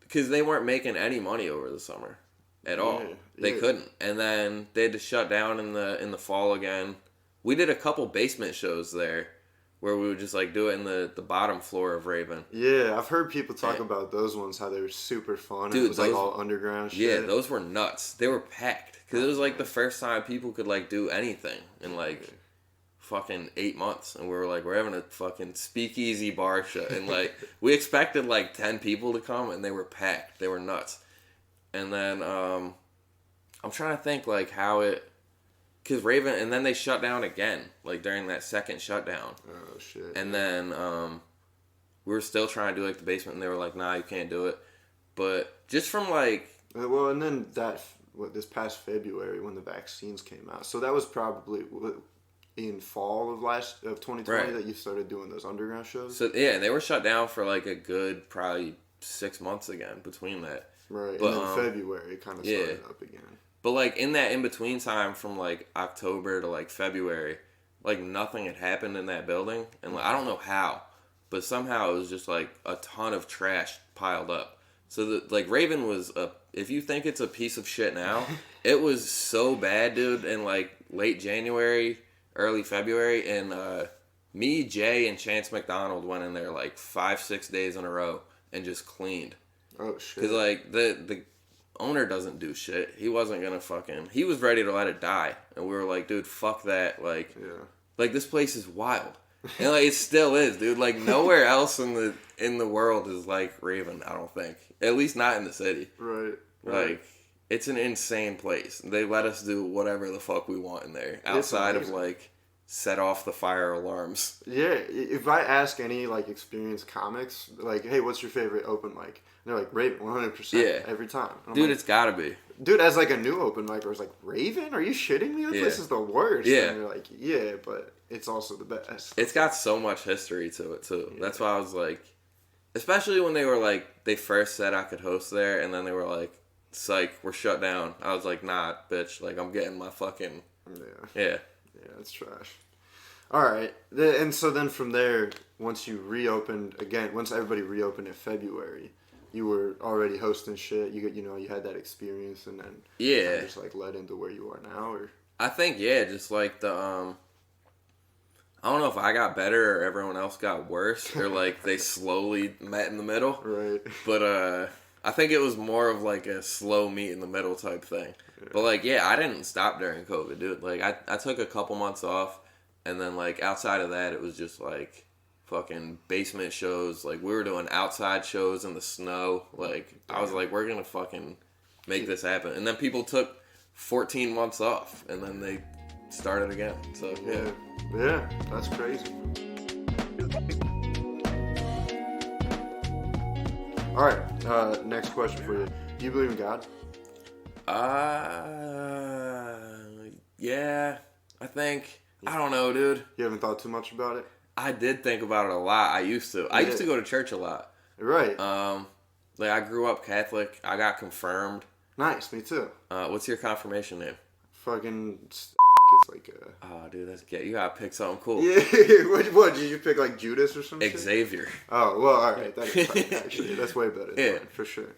because they weren't making any money over the summer at all. They couldn't. And then they had to shut down in the fall again. We did a couple basement shows there where we would just, like, do it in the bottom floor of Raven. Yeah, I've heard people talk about those ones, how they were super fun. Dude, it was, like, all underground shit. Yeah, those were nuts. They were packed. Because it was, like, the first time people could, like, do anything in, like, fucking 8 months. And we were like, we're having a fucking speakeasy bar show. And, like, we expected, like, 10 people to come, and they were packed. They were nuts. And then, I'm trying to think, like, how it... Because Raven... And then they shut down again, like, during that second shutdown. Oh, shit. And then, we were still trying to do, like, the basement, and they were like, nah, you can't do it. But just from, like... Well, and then this past February when the vaccines came out. So that was probably in fall of 2020 Right. that you started doing those underground shows. So yeah, and they were shut down for like a good probably 6 months again between that. Right, But, and then February it kind of started up again. But like in that in between time from like October to like February, like nothing had happened in that building, and like I don't know how, but somehow it was just like a ton of trash piled up. So that like Raven was if you think it's a piece of shit now, it was so bad, dude. In like late January, early February, and me, Jay, and Chance McDonald went in there like 5-6 days in a row and just cleaned. Oh shit! Because like the owner doesn't do shit. He wasn't gonna he was ready to let it die, and we were like, dude, fuck that. Like, like this place is wild, and like it still is, dude. Like nowhere else in the world is like Raven. I don't think, at least not in the city. Right. Like it's an insane place. They let us do whatever the fuck we want in there, outside of like set off the fire alarms. Yeah, if I ask any like experienced comics, like, hey, what's your favorite open mic? And they're like, Raven, 100%. Yeah. Every time. Dude, like, it's gotta be. Dude, as like a new open mic, I was like, Raven? Are you shitting me? This place is the worst. Yeah. And you're like, yeah, but it's also the best. It's got so much history to it too. Yeah. That's why I was like, especially when they were like, they first said I could host there, and then they were like, psych, we're shut down. I was like, nah, bitch, like I'm getting my fucking yeah, it's trash. All right, and so then from there, once you reopened again, once everybody reopened in February, you were already hosting shit. You had that experience, and then just like led into where you are now, or I think just like the I don't know if I got better or everyone else got worse, or like they slowly met in the middle, right? But I think it was more of like a slow meet in the middle type thing. Yeah. But like I didn't stop during COVID, dude. Like I took a couple months off. And then, like, outside of that, it was just, like, fucking basement shows. Like, we were doing outside shows in the snow. Like, I was like, we're going to fucking make this happen. And then people took 14 months off. And then they started again. So, yeah. Yeah, that's crazy. All right, next question for you. Do you believe in God? Yeah, I think... I don't know, dude. You haven't thought too much about it? I did think about it a lot. I used to. I used to go to church a lot. Right. Like I grew up Catholic. I got confirmed. Nice, me too. What's your confirmation name? Fucking it's like a... Oh, dude, that's gay. You gotta pick something cool. Yeah. What? Did you pick like Judas or something? Xavier. Oh well, all right. That is fine, actually. That's way better. Yeah, for sure.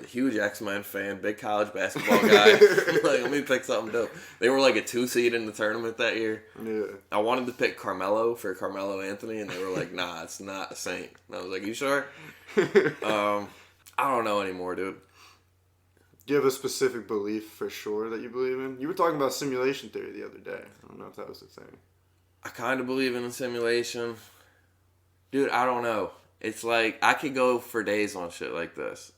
Huge X-Men fan, big college basketball guy. Like, let me pick something dope. They were like a 2 seed in the tournament that year. Yeah. I wanted to pick Carmelo for Carmelo Anthony, and they were like, nah, it's not a saint. And I was like, you sure? I don't know anymore, dude. Do you have a specific belief for sure that you believe in? You were talking about simulation theory the other day. I don't know if that was the thing. I kind of believe in simulation. Dude, I don't know. It's like, I could go for days on shit like this.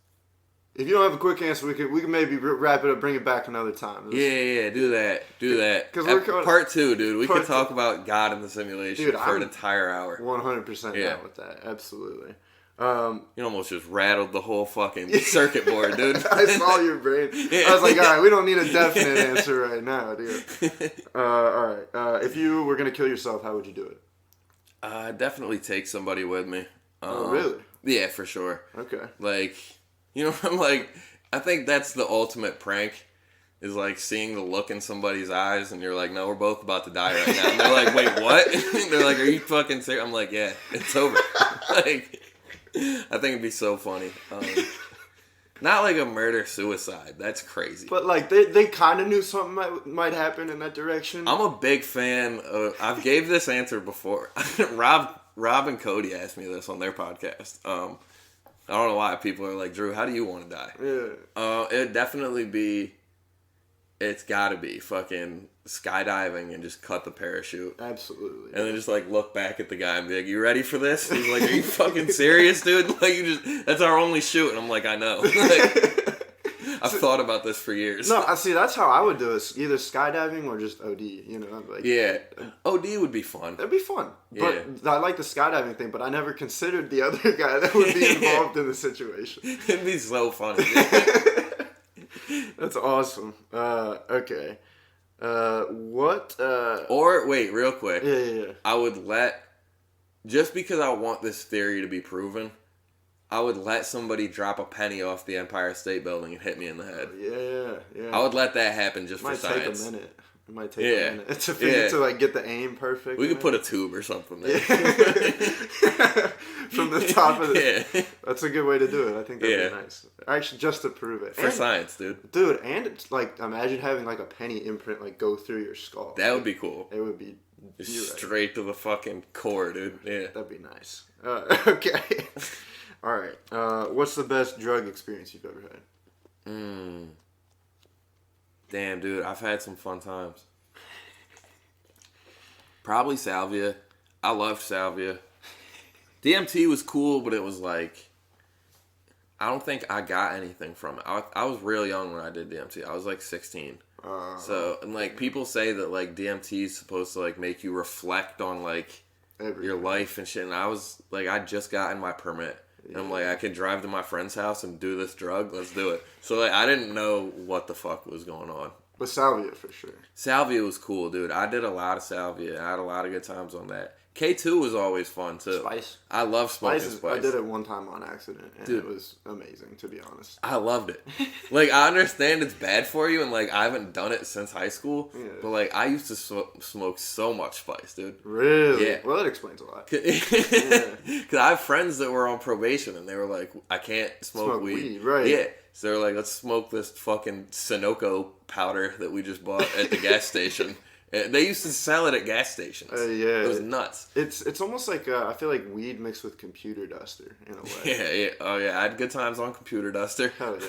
If you don't have a quick answer, we can maybe wrap it up, bring it back another time. Yeah, do that. Because we're part 2, dude. We could talk about God in the simulation for an entire hour. 100% down with that. Absolutely. You almost just rattled the whole fucking circuit board, dude. I saw your brain. I was like, all right, we don't need a definite answer right now, dude. All right. If you were going to kill yourself, how would you do it? Definitely take somebody with me. Oh, really? Yeah, for sure. Okay. Like, you know, I'm like, I think that's the ultimate prank. Is like seeing the look in somebody's eyes and you're like, no, we're both about to die right now. And they're like, wait, what? They're like, are you fucking serious? I'm like, yeah, it's over. Like, I think it'd be so funny. Not like a murder-suicide. That's crazy. But like, they kind of knew something might happen in that direction. I'm a big fan of... I've gave this answer before. Rob and Cody asked me this on their podcast. I don't know why people are like, Drew, how do you want to die? Yeah. It'd definitely be... It's gotta be fucking skydiving and just cut the parachute. Absolutely. And then just like look back at the guy and be like, you ready for this? He's like, are you fucking serious, dude? Like that's our only shoot. And I'm like, I know. Like, I've thought about this for years. No, I see. That's how I would do it. Either skydiving or just OD. You know, like OD would be fun. That'd be fun. Yeah. But I like the skydiving thing, but I never considered the other guy that would be involved in the situation. It'd be so funny. That's awesome. Okay. Or, wait, real quick. Yeah. I would just because I want this theory to be proven, I would let somebody drop a penny off the Empire State Building and hit me in the head. Yeah. I would let that happen just for science. It might take a minute to like get the aim perfect. We could put a tube or something there. From the top of it. Yeah. That's a good way to do it. I think that'd be nice. Actually, just to prove it. For science, dude. Dude, and it's like, imagine having like a penny imprint like go through your skull. That would be cool. It would be straight to the fucking core, dude. Yeah. That'd be nice. Okay. All right. What's the best drug experience you've ever had? Damn, dude, I've had some fun times. Probably salvia. I loved salvia. DMT was cool, but it was like, I don't think I got anything from it. I was real young when I did DMT. I was like 16. So, and like people say that like DMT is supposed to like make you reflect on like your life and shit. And I was like, I just gotten my permit. And I'm like, I could drive to my friend's house and do this drug. Let's do it. So like, I didn't know what the fuck was going on. But salvia for sure. Salvia was cool, dude. I did a lot of salvia. I had a lot of good times on that. K2 was always fun too. Spice. I love smoking spice. I did it one time on accident, and it was amazing, to be honest. I loved it. Like, I understand it's bad for you, and like I haven't done it since high school. Yeah. But like, I used to smoke so much spice, dude. Really? Yeah. Well, that explains a lot. Because I have friends that were on probation, and they were like, I can't smoke weed. Right? Yeah. So they're like, let's smoke this fucking Sunoco powder that we just bought at the gas station. They used to sell it at gas stations. Yeah. It was nuts. It's almost like, I feel like weed mixed with computer duster, in a way. Yeah. Oh, yeah. I had good times on computer duster. Hell yeah,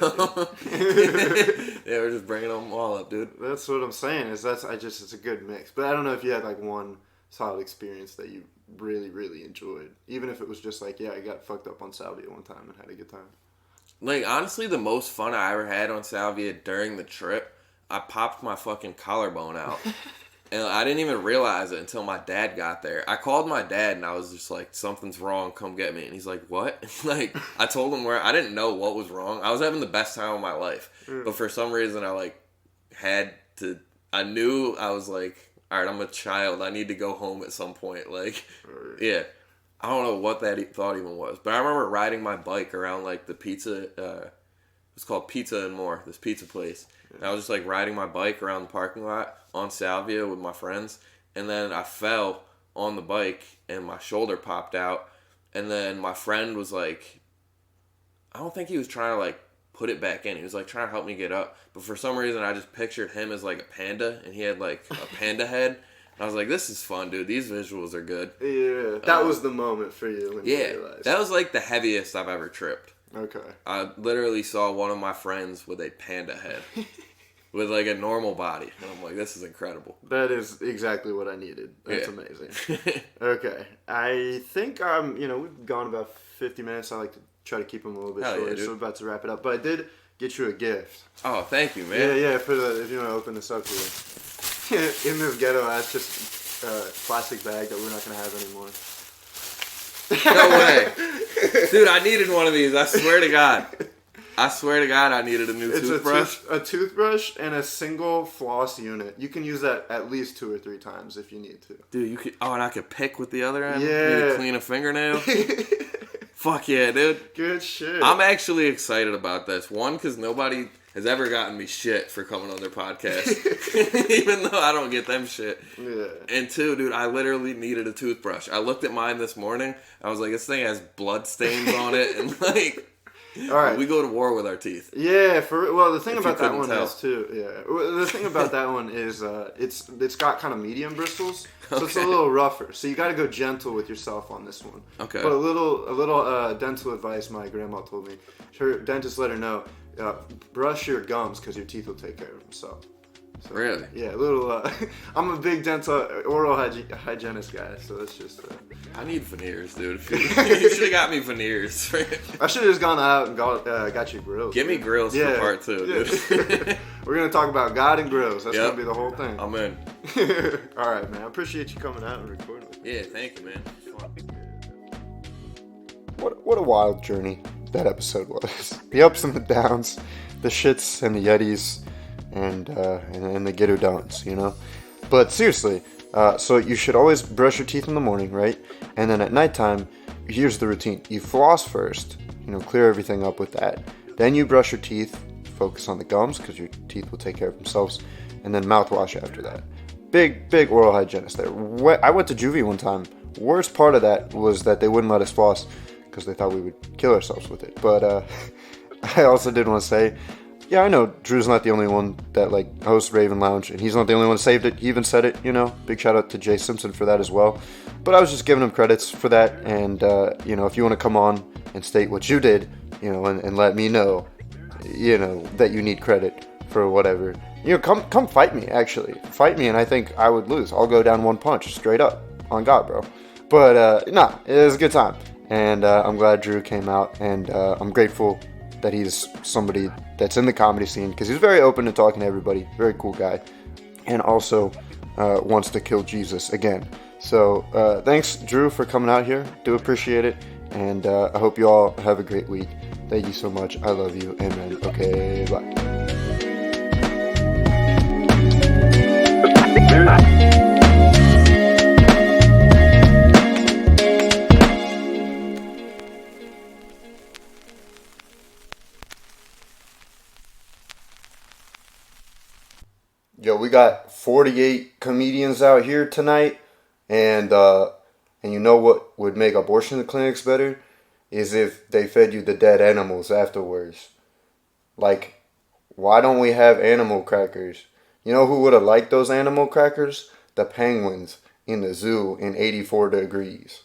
yeah, we're just bringing them all up, dude. That's what I'm saying, it's a good mix. But I don't know if you had, like, one solid experience that you really, really enjoyed. Even if it was just like, I got fucked up on salvia one time and had a good time. Like, honestly, the most fun I ever had on salvia during the trip, I popped my fucking collarbone out. And I didn't even realize it until my dad got there. I called my dad and I was just like, something's wrong, come get me. And he's like, what? Like, I told him I didn't know what was wrong. I was having the best time of my life. But for some reason, I knew I was like, all right, I'm a child. I need to go home at some point. Like, yeah. I don't know what that thought even was. But I remember riding my bike around like the pizza, it's called Pizza and More, this pizza place. And I was just like riding my bike around the parking lot on salvia with my friends, and then I fell on the bike and my shoulder popped out, and then my friend was like, I don't think he was trying to like put it back in, he was like trying to help me get up, but for some reason I just pictured him as like a panda, and he had like a panda head, and I was like, this is fun, dude, these visuals are good. Yeah, that was the moment for you when you realized. That was like the heaviest I've ever tripped. Okay. I literally saw one of my friends with a panda head. With like a normal body. And I'm like, this is incredible. That is exactly what I needed. That's amazing. Okay. I think, we've gone about 50 minutes. I like to try to keep them a little bit shorter, so we're about to wrap it up. But I did get you a gift. Oh, thank you, man. Yeah, if you want to open this up here. In this ghetto ass, just plastic bag that we're not going to have anymore. No way. Dude, I needed one of these. I swear to God. I needed a new toothbrush. A toothbrush and a single floss unit. You can use that at least 2 or 3 times if you need to. Dude, you could. Oh, and I could pick with the other end? Yeah. You could clean a fingernail? Fuck yeah, dude. Good shit. I'm actually excited about this. One, because nobody has ever gotten me shit for coming on their podcast. Even though I don't get them shit. Yeah. And 2, dude, I literally needed a toothbrush. I looked at mine this morning. I was like, this thing has blood stains on it. And like... All right. We go to war with our teeth. Yeah, the thing about that one is too. Yeah, the thing about that one is it's got kind of medium bristles, so it's a little rougher. So you got to go gentle with yourself on this one. Okay. But a little dental advice my grandma told me. Her dentist let her know, brush your gums because your teeth will take care of themselves. So, really? Yeah, a little. I'm a big dental oral hygienist guy, so that's just. I need veneers, dude. You should have got me veneers. I should have just gone out and got you grills. Give me grills for part 2, dude. We're gonna talk about God and grills. That's gonna be the whole thing. I'm in. All right, man. I appreciate you coming out and recording with me. Yeah, thank you, man. What a wild journey that episode was. The ups and the downs, the shits and the yetis. and the get who don'ts, you know. But seriously, so you should always brush your teeth in the morning, right? And then at nighttime, here's the routine: you floss first, you know, clear everything up with that. Then you brush your teeth, focus on the gums because your teeth will take care of themselves, and then mouthwash after that. Big oral hygienist there. I went to juvie one time. Worst part of that was that they wouldn't let us floss because they thought we would kill ourselves with it. But I also did want to say, yeah, I know Drew's not the only one that like hosts Raven Lounge, and he's not the only one that saved it. He even said it, you know. Big shout out to Jay Simpson for that as well. But I was just giving him credits for that, and you know, if you want to come on and state what you did, you know, and let me know, you know, that you need credit for whatever, you know, come fight me. Actually, fight me, and I think I would lose. I'll go down one punch straight up on God, bro. But nah, it was a good time, and I'm glad Drew came out, and I'm grateful that he's somebody that's in the comedy scene because he's very open to talking to everybody. Very cool guy, and also wants to kill Jesus again. So thanks, Drew, for coming out here. Do appreciate it, and I hope you all have a great week. Thank you so much. I love you. Amen. Okay, bye. Yo, we got 48 comedians out here tonight, and you know what would make abortion clinics better is if they fed you the dead animals afterwards. Like, why don't we have animal crackers? You know who would have liked those animal crackers? The penguins in the zoo in 84 degrees.